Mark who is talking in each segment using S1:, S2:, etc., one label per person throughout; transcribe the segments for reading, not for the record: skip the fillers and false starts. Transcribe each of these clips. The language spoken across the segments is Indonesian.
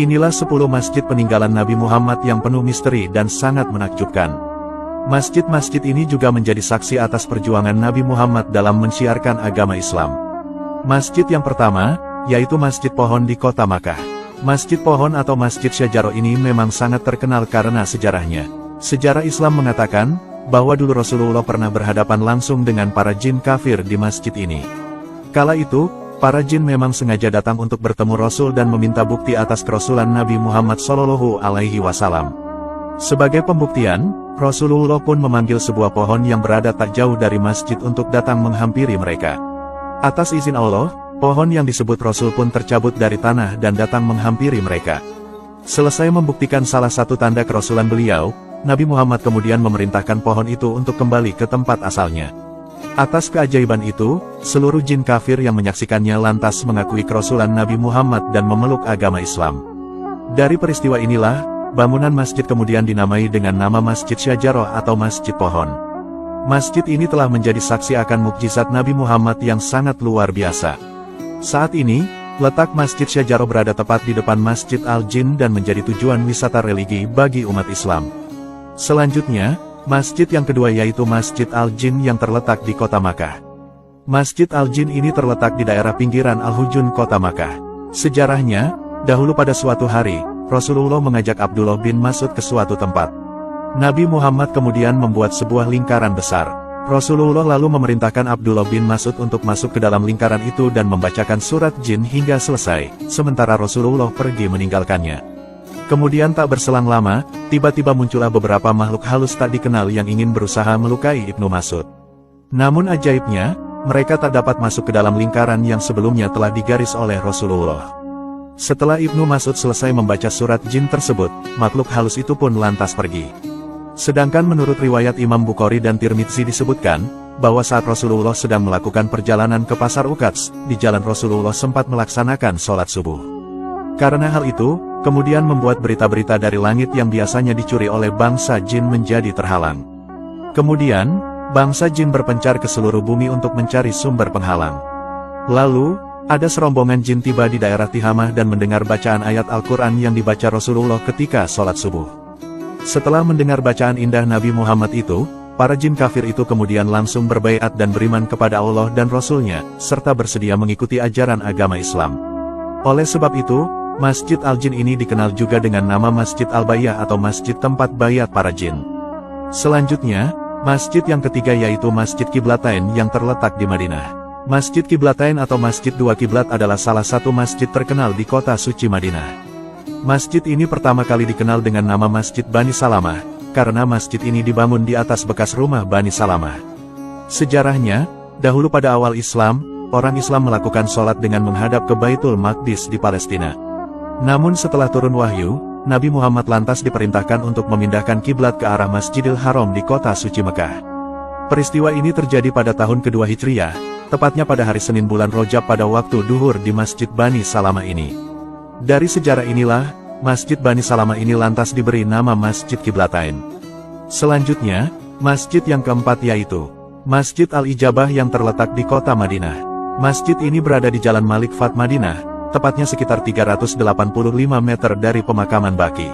S1: Inilah 10 masjid peninggalan Nabi Muhammad yang penuh misteri dan sangat menakjubkan. Masjid-masjid ini juga menjadi saksi atas perjuangan Nabi Muhammad dalam mensiarkan agama Islam. Masjid yang pertama, yaitu Masjid Pohon di Kota Makkah. Masjid Pohon atau Masjid Syajarah ini memang sangat terkenal karena sejarahnya. Sejarah Islam mengatakan, bahwa dulu Rasulullah pernah berhadapan langsung dengan para jin kafir di masjid ini. Kala itu, para jin memang sengaja datang untuk bertemu Rasul dan meminta bukti atas kerasulan Nabi Muhammad SAW. Sebagai pembuktian, Rasulullah pun memanggil sebuah pohon yang berada tak jauh dari masjid untuk datang menghampiri mereka. Atas izin Allah, pohon yang disebut Rasul pun tercabut dari tanah dan datang menghampiri mereka. Selesai membuktikan salah satu tanda kerasulan beliau, Nabi Muhammad kemudian memerintahkan pohon itu untuk kembali ke tempat asalnya. Atas keajaiban itu, seluruh jin kafir yang menyaksikannya lantas mengakui kerasulan Nabi Muhammad dan memeluk agama Islam. Dari peristiwa inilah, bangunan masjid kemudian dinamai dengan nama Masjid Syajarah atau Masjid Pohon. Masjid ini telah menjadi saksi akan mukjizat Nabi Muhammad yang sangat luar biasa. Saat ini, letak Masjid Syajarah berada tepat di depan Masjid Al-Jin dan menjadi tujuan wisata religi bagi umat Islam. Selanjutnya, masjid yang kedua yaitu Masjid Al-Jin yang terletak di Kota Makkah. Masjid Al-Jin ini terletak di daerah pinggiran Al-Hujun Kota Makkah. Sejarahnya, dahulu pada suatu hari, Rasulullah mengajak Abdullah bin Mas'ud ke suatu tempat. Nabi Muhammad kemudian membuat sebuah lingkaran besar. Rasulullah lalu memerintahkan Abdullah bin Mas'ud untuk masuk ke dalam lingkaran itu dan membacakan surat jin hingga selesai, sementara Rasulullah pergi meninggalkannya. Kemudian tak berselang lama, tiba-tiba muncullah beberapa makhluk halus tak dikenal yang ingin berusaha melukai Ibnu Mas'ud. Namun ajaibnya, mereka tak dapat masuk ke dalam lingkaran yang sebelumnya telah digaris oleh Rasulullah. Setelah Ibnu Mas'ud selesai membaca surat jin tersebut, makhluk halus itu pun lantas pergi. Sedangkan menurut riwayat Imam Bukhari dan Tirmidzi disebutkan, bahwa saat Rasulullah sedang melakukan perjalanan ke Pasar Uqats, di jalan Rasulullah sempat melaksanakan sholat subuh. Karena hal itu, kemudian membuat berita-berita dari langit yang biasanya dicuri oleh bangsa jin menjadi terhalang. Kemudian, bangsa jin berpencar ke seluruh bumi untuk mencari sumber penghalang. Lalu, ada serombongan jin tiba di daerah Tihamah dan mendengar bacaan ayat Al-Quran yang dibaca Rasulullah ketika sholat subuh. Setelah mendengar bacaan indah Nabi Muhammad itu, para jin kafir itu kemudian langsung berbaiat dan beriman kepada Allah dan Rasul-Nya, serta bersedia mengikuti ajaran agama Islam. Oleh sebab itu, Masjid Al-Jin ini dikenal juga dengan nama Masjid Al-Bayah atau Masjid Tempat Bayat Para Jin. Selanjutnya, masjid yang ketiga yaitu Masjid Qiblatain yang terletak di Madinah. Masjid Qiblatain atau Masjid Dua Kiblat adalah salah satu masjid terkenal di kota suci Madinah. Masjid ini pertama kali dikenal dengan nama Masjid Bani Salamah, karena masjid ini dibangun di atas bekas rumah Bani Salamah. Sejarahnya, dahulu pada awal Islam, orang Islam melakukan sholat dengan menghadap ke Baitul Maqdis di Palestina. Namun setelah turun wahyu, Nabi Muhammad lantas diperintahkan untuk memindahkan kiblat ke arah Masjidil Haram di kota suci Mekah. Peristiwa ini terjadi pada tahun kedua Hijriyah, tepatnya pada hari Senin bulan Rajab pada waktu duhur di Masjid Bani Salamah ini. Dari sejarah inilah, Masjid Bani Salamah ini lantas diberi nama Masjid Qiblatain. Selanjutnya, masjid yang keempat yaitu Masjid Al-Ijabah yang terletak di kota Madinah. Masjid ini berada di Jalan Malik Fat Madinah, tepatnya sekitar 385 meter dari pemakaman Baqi.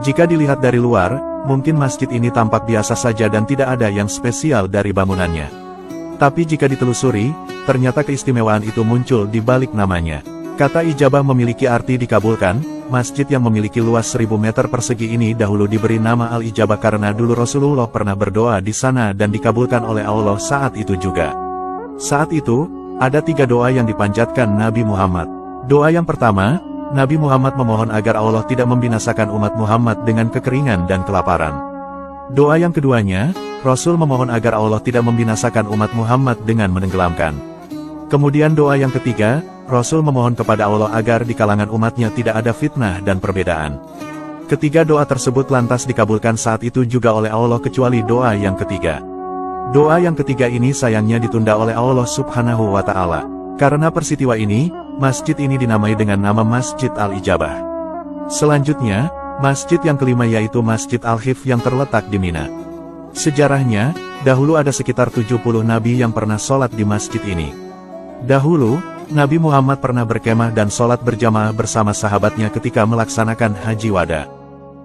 S1: Jika dilihat dari luar, mungkin masjid ini tampak biasa saja dan tidak ada yang spesial dari bangunannya. Tapi jika ditelusuri, ternyata keistimewaan itu muncul di balik namanya. Kata ijabah memiliki arti dikabulkan. Masjid yang memiliki luas 1000 meter persegi ini dahulu diberi nama Al-Ijabah karena dulu Rasulullah pernah berdoa di sana dan dikabulkan oleh Allah saat itu juga. Saat itu, ada 3 doa yang dipanjatkan Nabi Muhammad. Doa yang pertama, Nabi Muhammad memohon agar Allah tidak membinasakan umat Muhammad dengan kekeringan dan kelaparan. Doa yang keduanya, Rasul memohon agar Allah tidak membinasakan umat Muhammad dengan menenggelamkan. Kemudian doa yang ketiga, Rasul memohon kepada Allah agar di kalangan umatnya tidak ada fitnah dan perbedaan. Ketiga doa tersebut lantas dikabulkan saat itu juga oleh Allah kecuali doa yang ketiga. Doa yang ketiga ini sayangnya ditunda oleh Allah Subhanahu wa Ta'ala. Karena peristiwa ini, masjid ini dinamai dengan nama Masjid Al-Ijabah. Selanjutnya, masjid yang kelima yaitu Masjid Al-Hif yang terletak di Mina. Sejarahnya, dahulu ada sekitar 70 nabi yang pernah sholat di masjid ini. Dahulu, Nabi Muhammad pernah berkemah dan sholat berjamaah bersama sahabatnya ketika melaksanakan Haji Wada.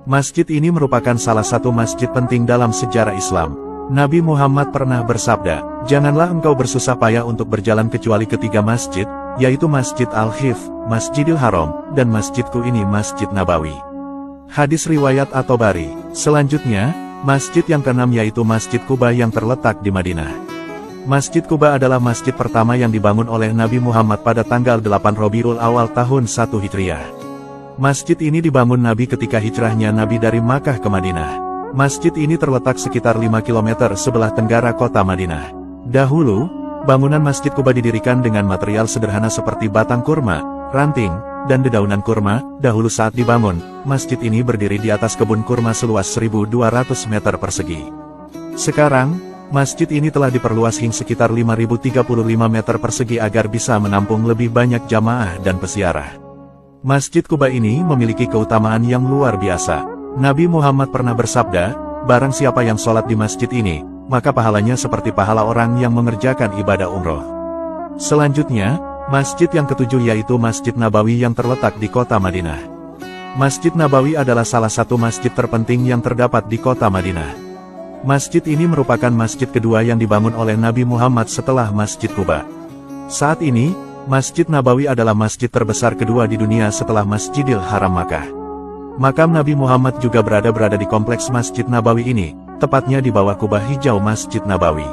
S1: Masjid ini merupakan salah satu masjid penting dalam sejarah Islam. Nabi Muhammad pernah bersabda, "Janganlah engkau bersusah payah untuk berjalan kecuali ketiga masjid, yaitu Masjid Al-Hif, Masjidil Haram, dan masjidku ini Masjid Nabawi." Hadis riwayat At-Tabari. Selanjutnya, masjid yang keenam yaitu Masjid Quba yang terletak di Madinah. Masjid Quba adalah masjid pertama yang dibangun oleh Nabi Muhammad pada tanggal 8 Rabiul Awal tahun 1 Hijriah. Masjid ini dibangun Nabi ketika hijrahnya Nabi dari Makkah ke Madinah. Masjid ini terletak sekitar 5 km sebelah tenggara kota Madinah. Dahulu, bangunan Masjid Quba didirikan dengan material sederhana seperti batang kurma, ranting, dan dedaunan kurma. Dahulu saat dibangun, masjid ini berdiri di atas kebun kurma seluas 1.200 meter persegi. Sekarang, masjid ini telah diperluas hingga sekitar 5.035 meter persegi agar bisa menampung lebih banyak jamaah dan peziarah. Masjid Quba ini memiliki keutamaan yang luar biasa. Nabi Muhammad pernah bersabda, "Barang siapa yang sholat di masjid ini, maka pahalanya seperti pahala orang yang mengerjakan ibadah umroh." Selanjutnya, masjid yang ketujuh yaitu Masjid Nabawi yang terletak di kota Madinah. Masjid Nabawi adalah salah satu masjid terpenting yang terdapat di kota Madinah. Masjid ini merupakan masjid kedua yang dibangun oleh Nabi Muhammad setelah Masjid Quba. Saat ini, Masjid Nabawi adalah masjid terbesar kedua di dunia setelah Masjidil Haram Makkah. Makam Nabi Muhammad juga berada di kompleks Masjid Nabawi ini, tepatnya di bawah kubah hijau Masjid Nabawi.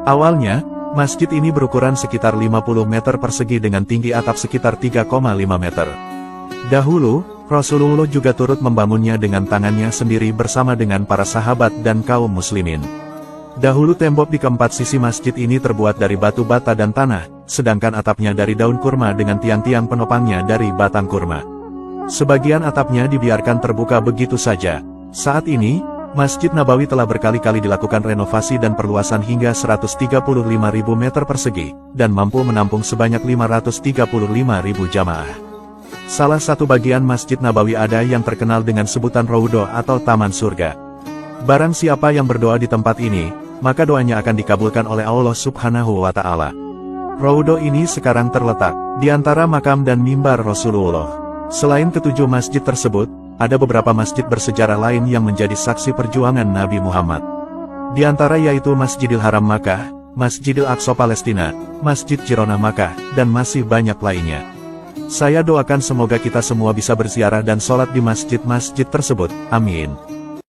S1: Awalnya, masjid ini berukuran sekitar 50 meter persegi dengan tinggi atap sekitar 3,5 meter. Dahulu, Rasulullah juga turut membangunnya dengan tangannya sendiri bersama dengan para sahabat dan kaum muslimin. Dahulu tembok di keempat sisi masjid ini terbuat dari batu bata dan tanah, sedangkan atapnya dari daun kurma dengan tiang-tiang penopangnya dari batang kurma. Sebagian atapnya dibiarkan terbuka begitu saja. Saat ini, Masjid Nabawi telah berkali-kali dilakukan renovasi dan perluasan hingga 135.000 meter persegi, dan mampu menampung sebanyak 535.000 jamaah. Salah satu bagian Masjid Nabawi ada yang terkenal dengan sebutan Raudhah atau Taman Surga. Barang siapa yang berdoa di tempat ini, maka doanya akan dikabulkan oleh Allah Subhanahu wa Ta'ala. Raudhah ini sekarang terletak di antara makam dan mimbar Rasulullah. Selain ketujuh masjid tersebut, ada beberapa masjid bersejarah lain yang menjadi saksi perjuangan Nabi Muhammad. Di antara yaitu Masjidil Haram Makkah, Masjidil Aqsa Palestina, Masjid Jironah Makkah, dan masih banyak lainnya. Saya doakan semoga kita semua bisa berziarah dan sholat di masjid-masjid tersebut. Amin.